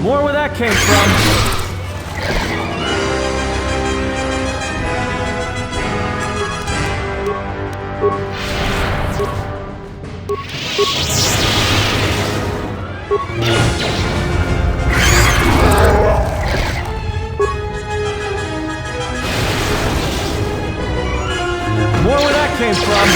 More where that came from. More where that came from.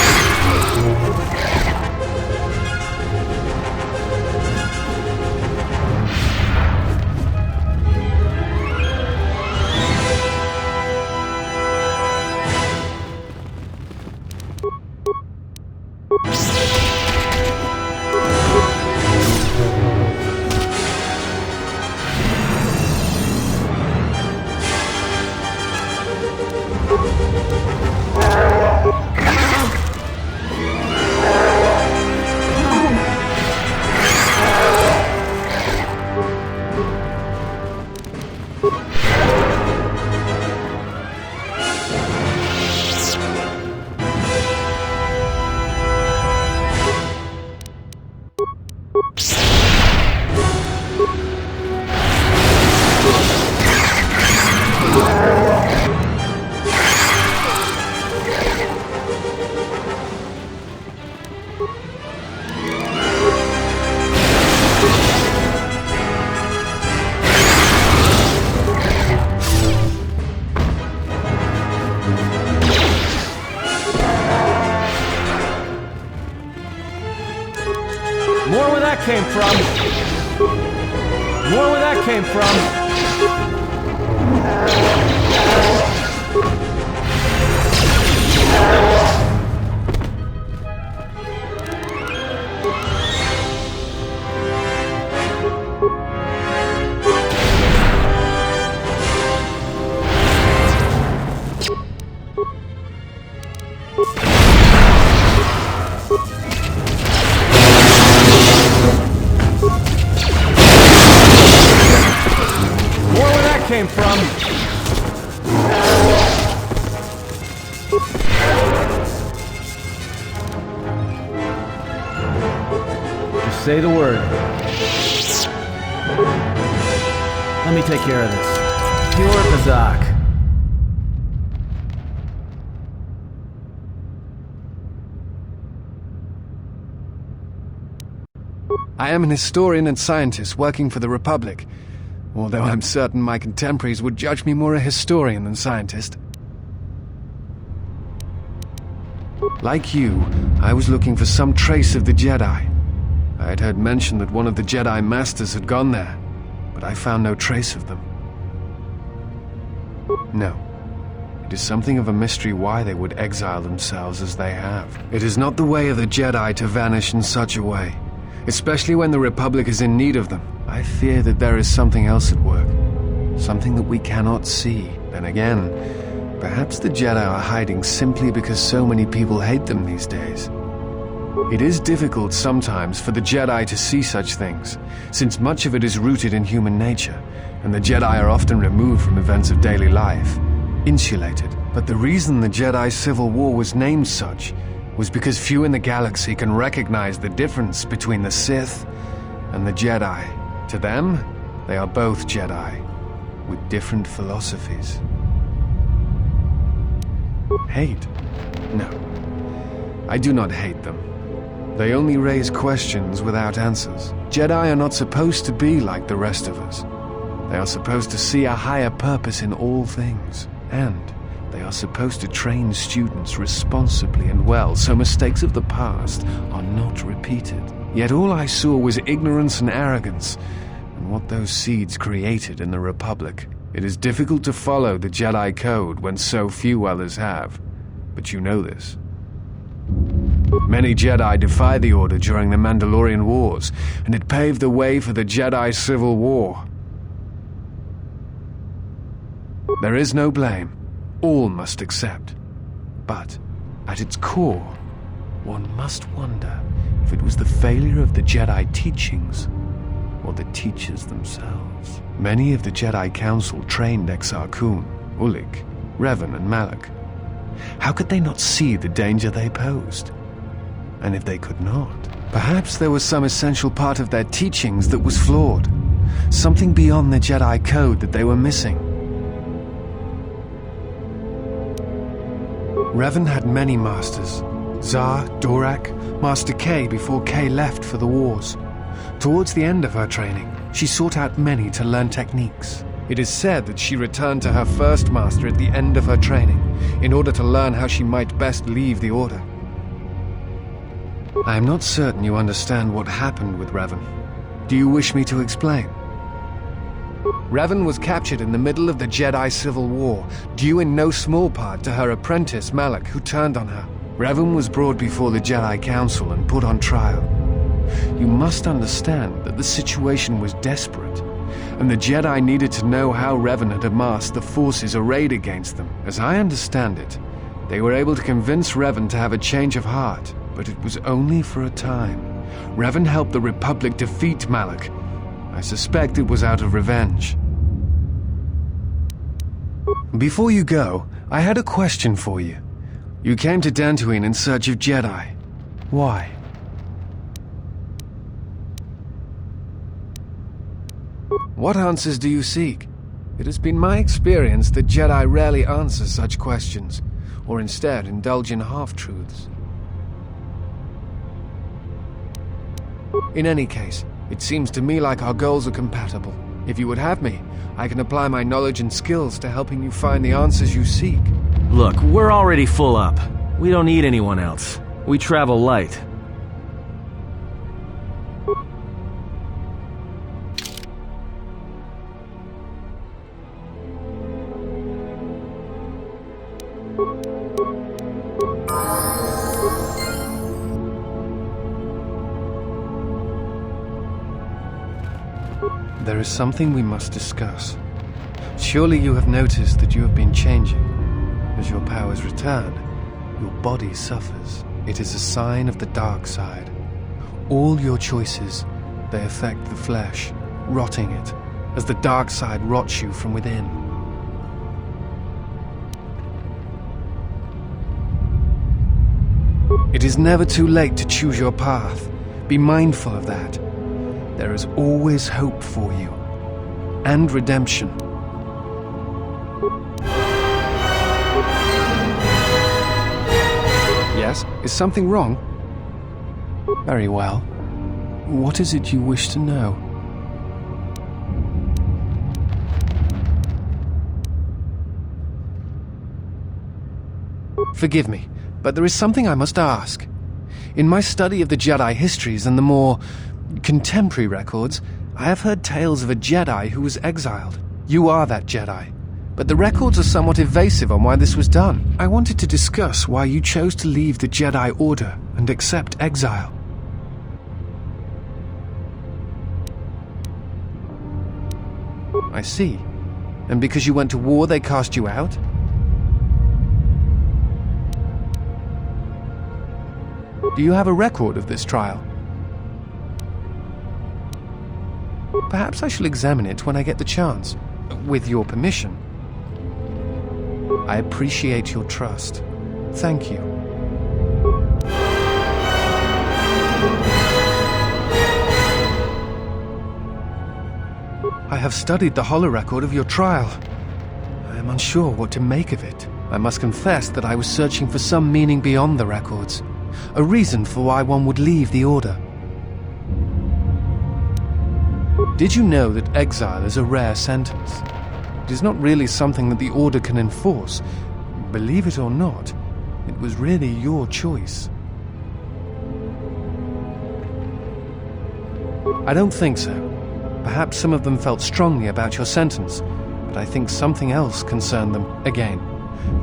More where that came from. More where that came from. Came from. Just say the word. Let me take care of this. Pure Bazak. I am an historian and scientist working for the Republic. Although I'm certain my contemporaries would judge me more a historian than scientist. Like you, I was looking for some trace of the Jedi. I had heard mention that one of the Jedi Masters had gone there, but I found no trace of them. No. It is something of a mystery why they would exile themselves as they have. It is not the way of the Jedi to vanish in such a way, especially when the Republic is in need of them. I fear that there is something else at work, something that we cannot see. Then again, perhaps the Jedi are hiding simply because so many people hate them these days. It is difficult sometimes for the Jedi to see such things, since much of it is rooted in human nature, and the Jedi are often removed from events of daily life, insulated. But the reason the Jedi Civil War was named such was because few in the galaxy can recognize the difference between the Sith and the Jedi. To them, they are both Jedi, with different philosophies. Hate? No. I do not hate them. They only raise questions without answers. Jedi are not supposed to be like the rest of us. They are supposed to see a higher purpose in all things, and they are supposed to train students responsibly and well, so mistakes of the past are not repeated. Yet all I saw was ignorance and arrogance, and what those seeds created in the Republic. It is difficult to follow the Jedi Code when so few others have, but you know this. Many Jedi defied the Order during the Mandalorian Wars, and it paved the way for the Jedi Civil War. There is no blame. All must accept. But, at its core, one must wonder if it was the failure of the Jedi teachings or the teachers themselves. Many of the Jedi Council trained Exar Kun, Ulik, Revan, and Malak. How could they not see the danger they posed? And if they could not, perhaps there was some essential part of their teachings that was flawed. Something beyond the Jedi code that they were missing. Revan had many masters. Zar, Dorak, Master K before K left for the wars. Towards the end of her training, she sought out many to learn techniques. It is said that she returned to her first master at the end of her training, in order to learn how she might best leave the Order. I am not certain you understand what happened with Revan. Do you wish me to explain? Revan was captured in the middle of the Jedi Civil War, due in no small part to her apprentice Malak, who turned on her. Revan was brought before the Jedi Council and put on trial. You must understand that the situation was desperate, and the Jedi needed to know how Revan had amassed the forces arrayed against them. As I understand it, they were able to convince Revan to have a change of heart, but it was only for a time. Revan helped the Republic defeat Malak. I suspect it was out of revenge. Before you go, I had a question for you. You came to Dantooine in search of Jedi. Why? What answers do you seek? It has been my experience that Jedi rarely answer such questions, or instead indulge in half-truths. In any case, it seems to me like our goals are compatible. If you would have me, I can apply my knowledge and skills to helping you find the answers you seek. Look, we're already full up. We don't need anyone else. We travel light. There is something we must discuss. Surely you have noticed that you have been changing. As your powers return, your body suffers. It is a sign of the dark side. All your choices, they affect the flesh, rotting it, as the dark side rots you from within. It is never too late to choose your path. Be mindful of that. There is always hope for you, and redemption. Yes? Is something wrong? Very well. What is it you wish to know? Forgive me, but there is something I must ask. In my study of the Jedi histories and the more contemporary records, I have heard tales of a Jedi who was exiled. You are that Jedi, but the records are somewhat evasive on why this was done. I wanted to discuss why you chose to leave the Jedi Order and accept exile. I see. And because you went to war, they cast you out? Do you have a record of this trial? Perhaps I shall examine it when I get the chance, with your permission. I appreciate your trust. Thank you. I have studied the holorecord of your trial. I am unsure what to make of it. I must confess that I was searching for some meaning beyond the records, a reason for why one would leave the Order. Did you know that exile is a rare sentence? It is not really something that the Order can enforce. Believe it or not, it was really your choice. I don't think so. Perhaps some of them felt strongly about your sentence, but I think something else concerned them. Again,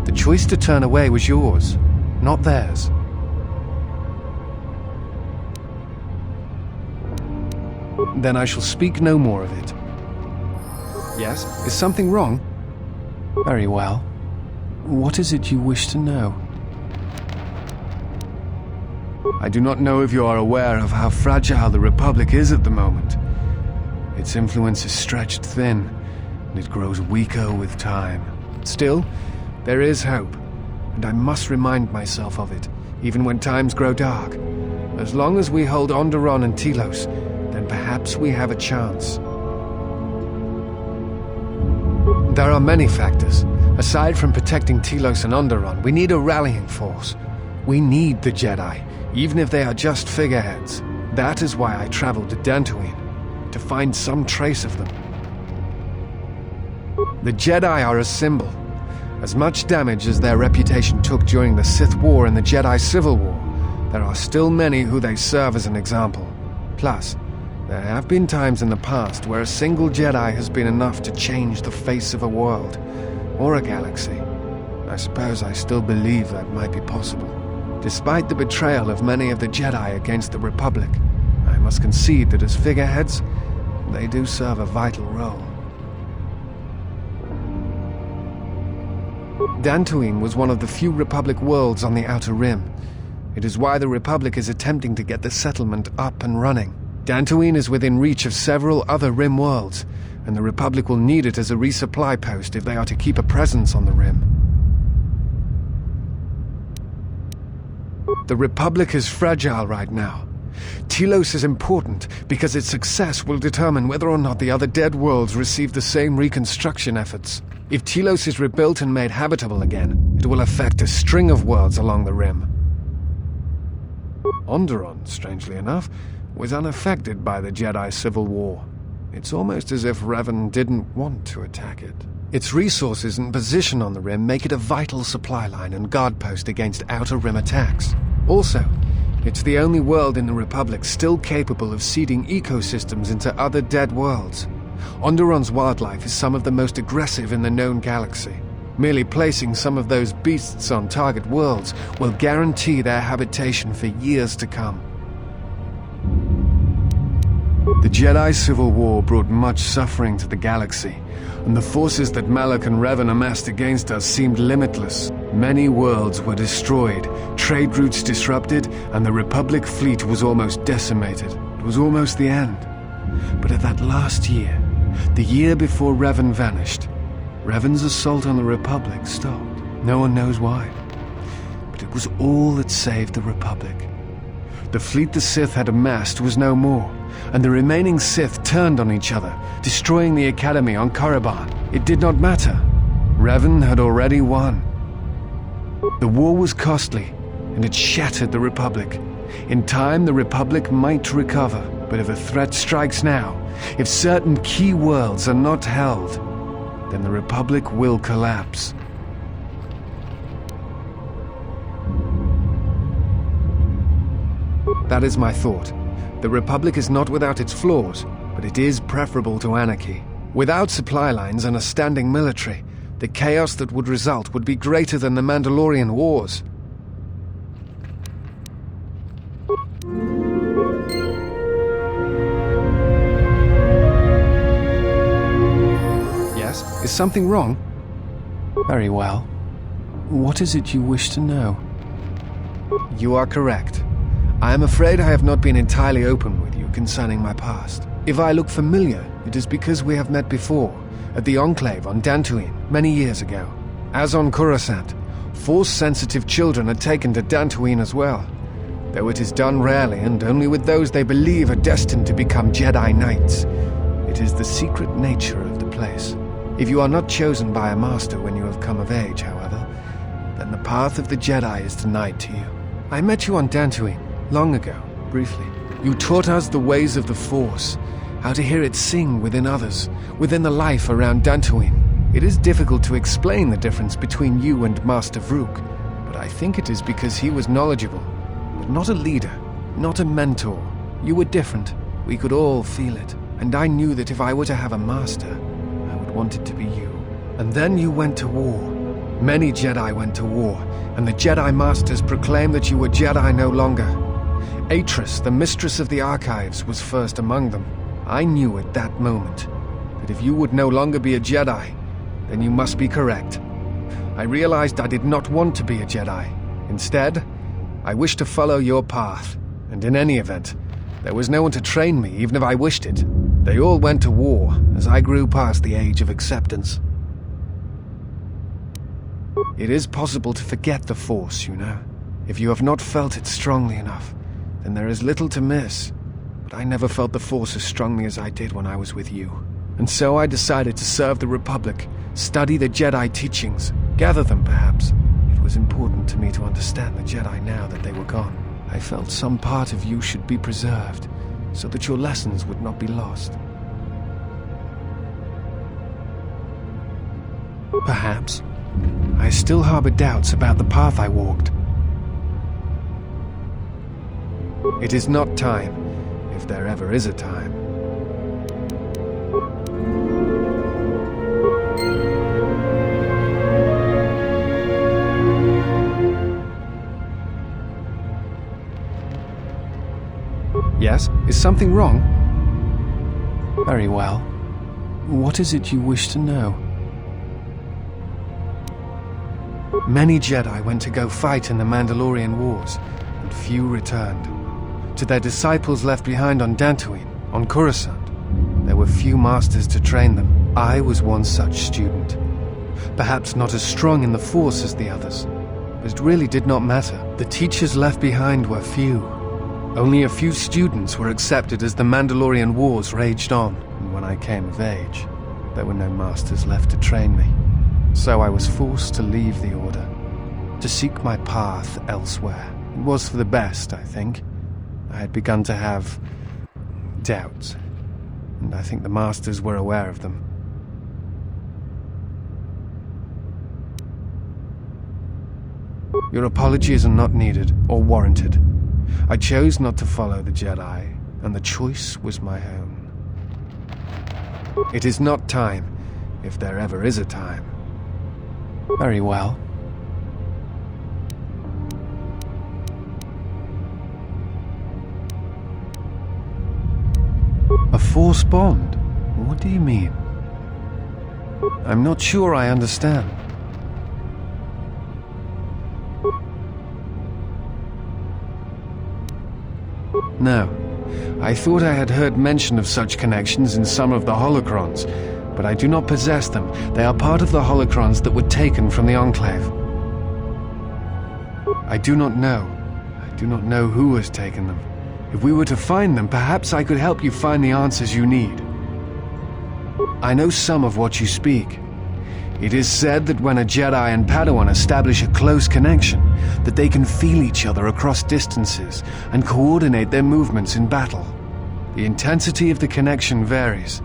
the choice to turn away was yours, not theirs. Then I shall speak no more of it. Yes? Is something wrong? Very well. What is it you wish to know? I do not know if you are aware of how fragile the Republic is at the moment. Its influence is stretched thin, and it grows weaker with time. Still, there is hope, and I must remind myself of it, even when times grow dark. As long as we hold Onderon and Telos, then perhaps we have a chance. There are many factors. Aside from protecting Telos and Onderon, we need a rallying force. We need the Jedi, even if they are just figureheads. That is why I traveled to Dantooine, to find some trace of them. The Jedi are a symbol. As much damage as their reputation took during the Sith War and the Jedi Civil War, there are still many who they serve as an example. Plus, there have been times in the past where a single Jedi has been enough to change the face of a world, or a galaxy. I suppose I still believe that might be possible. Despite the betrayal of many of the Jedi against the Republic, I must concede that as figureheads, they do serve a vital role. Dantooine was one of the few Republic worlds on the Outer Rim. It is why the Republic is attempting to get the settlement up and running. Dantooine is within reach of several other Rim worlds, and the Republic will need it as a resupply post if they are to keep a presence on the Rim. The Republic is fragile right now. Telos is important because its success will determine whether or not the other dead worlds receive the same reconstruction efforts. If Telos is rebuilt and made habitable again, it will affect a string of worlds along the Rim. Onderon, strangely enough, was unaffected by the Jedi Civil War. It's almost as if Revan didn't want to attack it. Its resources and position on the Rim make it a vital supply line and guard post against Outer Rim attacks. Also, it's the only world in the Republic still capable of seeding ecosystems into other dead worlds. Onderon's wildlife is some of the most aggressive in the known galaxy. Merely placing some of those beasts on target worlds will guarantee their habitation for years to come. The Jedi Civil War brought much suffering to the galaxy, and the forces that Malak and Revan amassed against us seemed limitless. Many worlds were destroyed, trade routes disrupted, and the Republic fleet was almost decimated. It was almost the end. But at that last year, the year before Revan vanished, Revan's assault on the Republic stopped. No one knows why. But it was all that saved the Republic. The fleet the Sith had amassed was no more, and the remaining Sith turned on each other, destroying the Academy on Korriban. It did not matter. Revan had already won. The war was costly, and it shattered the Republic. In time, the Republic might recover, but if a threat strikes now, if certain key worlds are not held, then the Republic will collapse. That is my thought. The Republic is not without its flaws, but it is preferable to anarchy. Without supply lines and a standing military, the chaos that would result would be greater than the Mandalorian Wars. Yes? Is something wrong? Very well. What is it you wish to know? You are correct. I am afraid I have not been entirely open with you concerning my past. If I look familiar, it is because we have met before, at the Enclave on Dantooine, many years ago. As on Coruscant, Force-sensitive children are taken to Dantooine as well, though it is done rarely and only with those they believe are destined to become Jedi Knights. It is the secret nature of the place. If you are not chosen by a master when you have come of age, however, then the path of the Jedi is denied to you. I met you on Dantooine, long ago, briefly. You taught us the ways of the Force, how to hear it sing within others, within the life around Dantooine. It is difficult to explain the difference between you and Master Vrook, but I think it is because he was knowledgeable, but not a leader, not a mentor. You were different. We could all feel it, and I knew that if I were to have a master, I would want it to be you. And then you went to war. Many Jedi went to war, and the Jedi Masters proclaimed that you were Jedi no longer. Atris, the mistress of the archives, was first among them. I knew at that moment that if you would no longer be a Jedi, then you must be correct. I realized I did not want to be a Jedi. Instead, I wished to follow your path, and in any event, there was no one to train me even if I wished it. They all went to war as I grew past the age of acceptance. It is possible to forget the Force, you know. If you have not felt it strongly enough, then there is little to miss. But I never felt the Force as strongly as I did when I was with you. And so I decided to serve the Republic, study the Jedi teachings, gather them perhaps. It was important to me to understand the Jedi now that they were gone. I felt some part of you should be preserved, so that your lessons would not be lost. Perhaps I still harbor doubts about the path I walked. It is not time, if there ever is a time. Yes? Is something wrong? Very well. What is it you wish to know? Many Jedi went to go fight in the Mandalorian Wars, and few returned. To their disciples left behind on Dantooine, on Coruscant, there were few masters to train them. I was one such student. Perhaps not as strong in the Force as the others, but it really did not matter. The teachers left behind were few. Only a few students were accepted as the Mandalorian Wars raged on, and when I came of age, there were no masters left to train me. So I was forced to leave the Order, to seek my path elsewhere. It was for the best, I think. I had begun to have doubts, and I think the masters were aware of them. Your apologies are not needed or warranted. I chose not to follow the Jedi, and the choice was my own. It is not time, if there ever is a time. Very well. A Force bond? What do you mean? I'm not sure I understand. No. I thought I had heard mention of such connections in some of the holocrons, but I do not possess them. They are part of the holocrons that were taken from the Enclave. I do not know. I do not know who has taken them. If we were to find them, perhaps I could help you find the answers you need. I know some of what you speak. It is said that when a Jedi and Padawan establish a close connection, that they can feel each other across distances and coordinate their movements in battle. The intensity of the connection varies.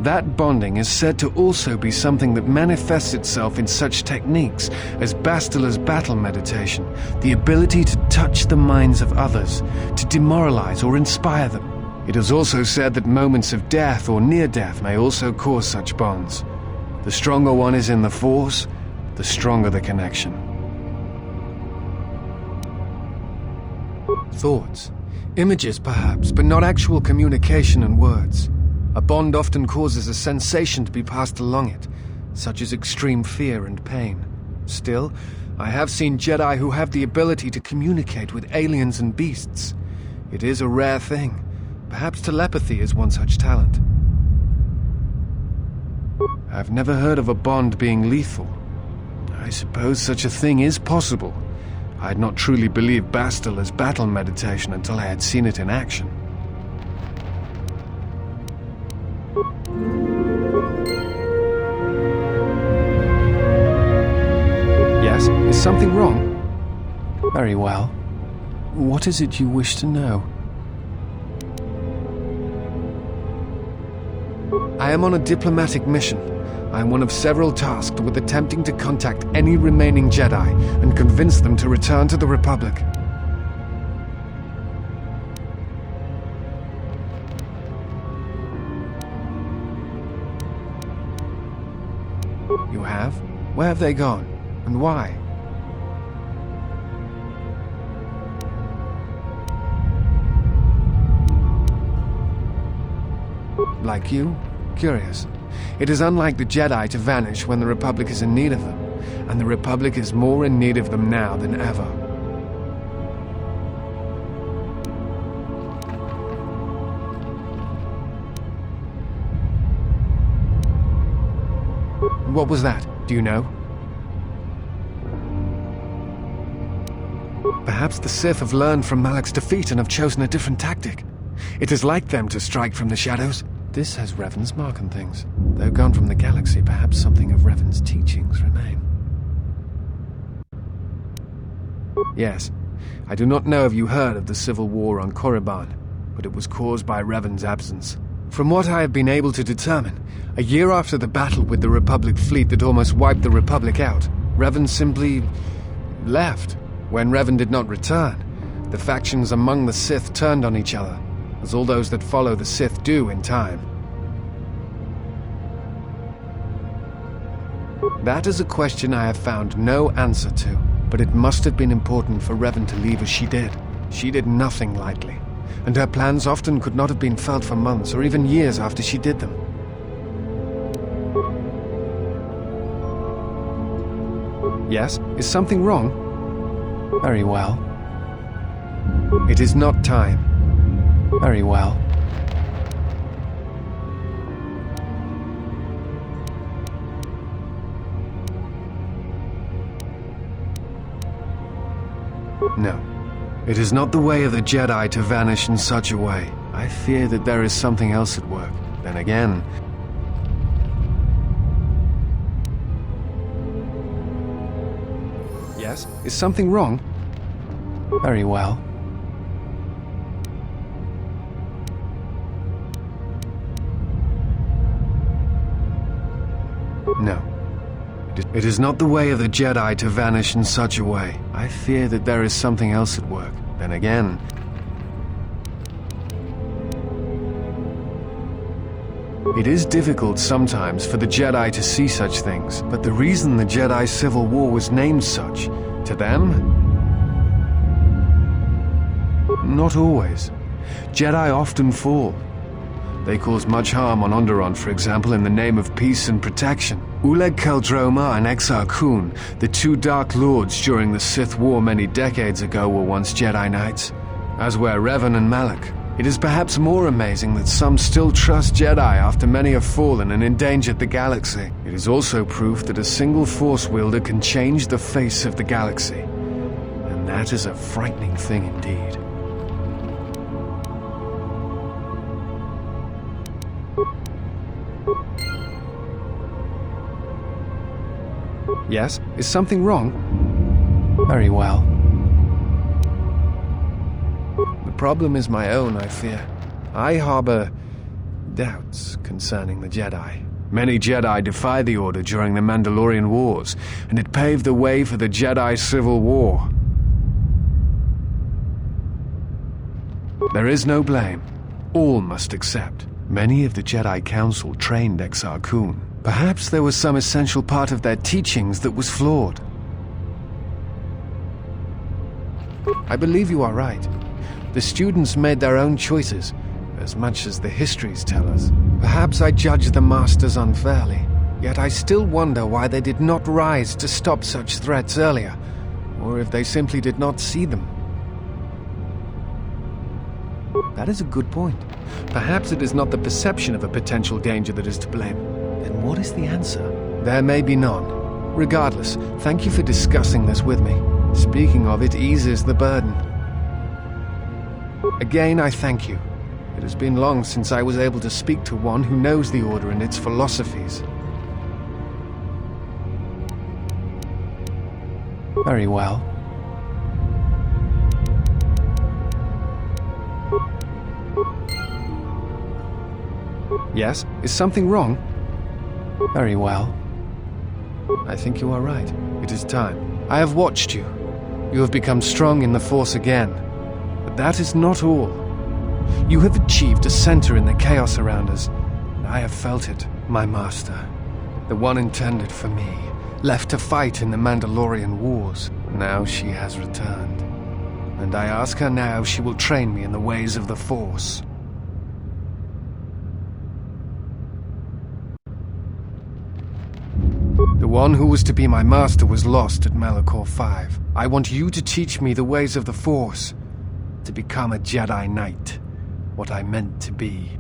That bonding is said to also be something that manifests itself in such techniques as Bastila's battle meditation, the ability to touch the minds of others, to demoralize or inspire them. It is also said that moments of death or near death may also cause such bonds. The stronger one is in the Force, the stronger the connection. Thoughts, images perhaps, but not actual communication and words. A bond often causes a sensation to be passed along it, such as extreme fear and pain. Still, I have seen Jedi who have the ability to communicate with aliens and beasts. It is a rare thing. Perhaps telepathy is one such talent. I've never heard of a bond being lethal. I suppose such a thing is possible. I had not truly believed Bastila's battle meditation until I had seen it in action. Yes? Is something wrong? Very well. What is it you wish to know? I am on a diplomatic mission. I am one of several tasked with attempting to contact any remaining Jedi and convince them to return to the Republic. You have? Where have they gone? And why? like you, curious. It is unlike the Jedi to vanish when the Republic is in need of them, and the Republic is more in need of them now than ever. What was that? Do you know? Perhaps the Sith have learned from Malak's defeat and have chosen a different tactic. It is like them to strike from the shadows. This has Revan's mark on things. Though gone from the galaxy, perhaps something of Revan's teachings remain. Yes, I do not know if you heard of the civil war on Korriban, but it was caused by Revan's absence. From what I have been able to determine, a year after the battle with the Republic fleet that almost wiped the Republic out, Revan simply left. When Revan did not return, the factions among the Sith turned on each other, as all those that follow the Sith do in time. That is a question I have found no answer to, but it must have been important for Revan to leave as she did. She did nothing lightly, and her plans often could not have been felt for months or even years after she did them. Yes? Is something wrong? Very well. It is not time. Very well. No. It is not the way of the Jedi to vanish in such a way. I fear that there is something else at work. Then again... Yes? Is something wrong? Very well. No. It is not the way of the Jedi to vanish in such a way. I fear that there is something else at work. Then again... It is difficult sometimes for the Jedi to see such things, but the reason the Jedi Civil War was named such, to them? Not always. Jedi often fall. They cause much harm on Onderon, for example, in the name of peace and protection. Uleg Qel-Droma and Exile Kun, the two Dark Lords during the Sith War many decades ago, were once Jedi Knights, as were Revan and Malak. It is perhaps more amazing that some still trust Jedi after many have fallen and endangered the galaxy. It is also proof that a single Force wielder can change the face of the galaxy. And that is a frightening thing indeed. Yes? Is something wrong? Very well. The problem is my own, I fear. I harbor doubts concerning the Jedi. Many Jedi defied the Order during the Mandalorian Wars, and it paved the way for the Jedi Civil War. There is no blame. All must accept. Many of the Jedi Council trained Exile Kun. Perhaps there was some essential part of their teachings that was flawed. I believe you are right. The students made their own choices, as much as the histories tell us. Perhaps I judge the masters unfairly, yet I still wonder why they did not rise to stop such threats earlier, or if they simply did not see them. That is a good point. Perhaps it is not the perception of a potential danger that is to blame. Then what is the answer? There may be none. Regardless, thank you for discussing this with me. Speaking of it eases the burden. Again, I thank you. It has been long since I was able to speak to one who knows the Order and its philosophies. Very well. Yes? Is something wrong? Very well. I think you are right. It is time. I have watched you. You have become strong in the Force again. But that is not all. You have achieved a center in the chaos around us, and I have felt it, my master. The one intended for me, left to fight in the Mandalorian Wars. Now she has returned. And I ask her now if she will train me in the ways of the Force. The one who was to be my master was lost at Malachor 5. I want you to teach me the ways of the Force, to become a Jedi Knight, what I meant to be.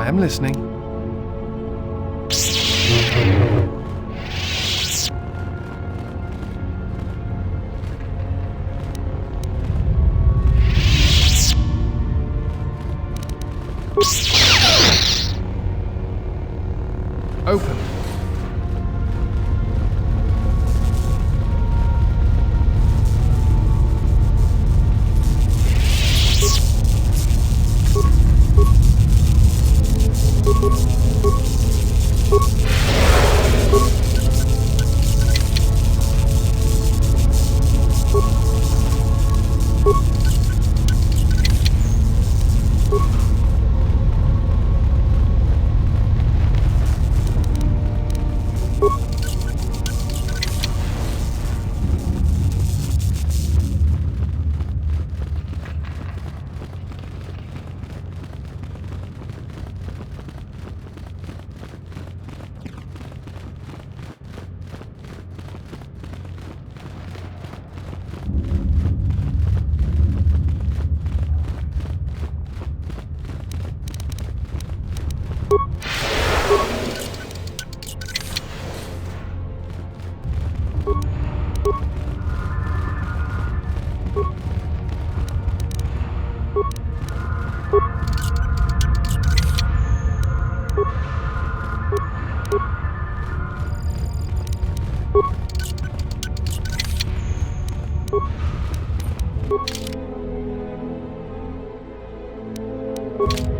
I am listening. Open. You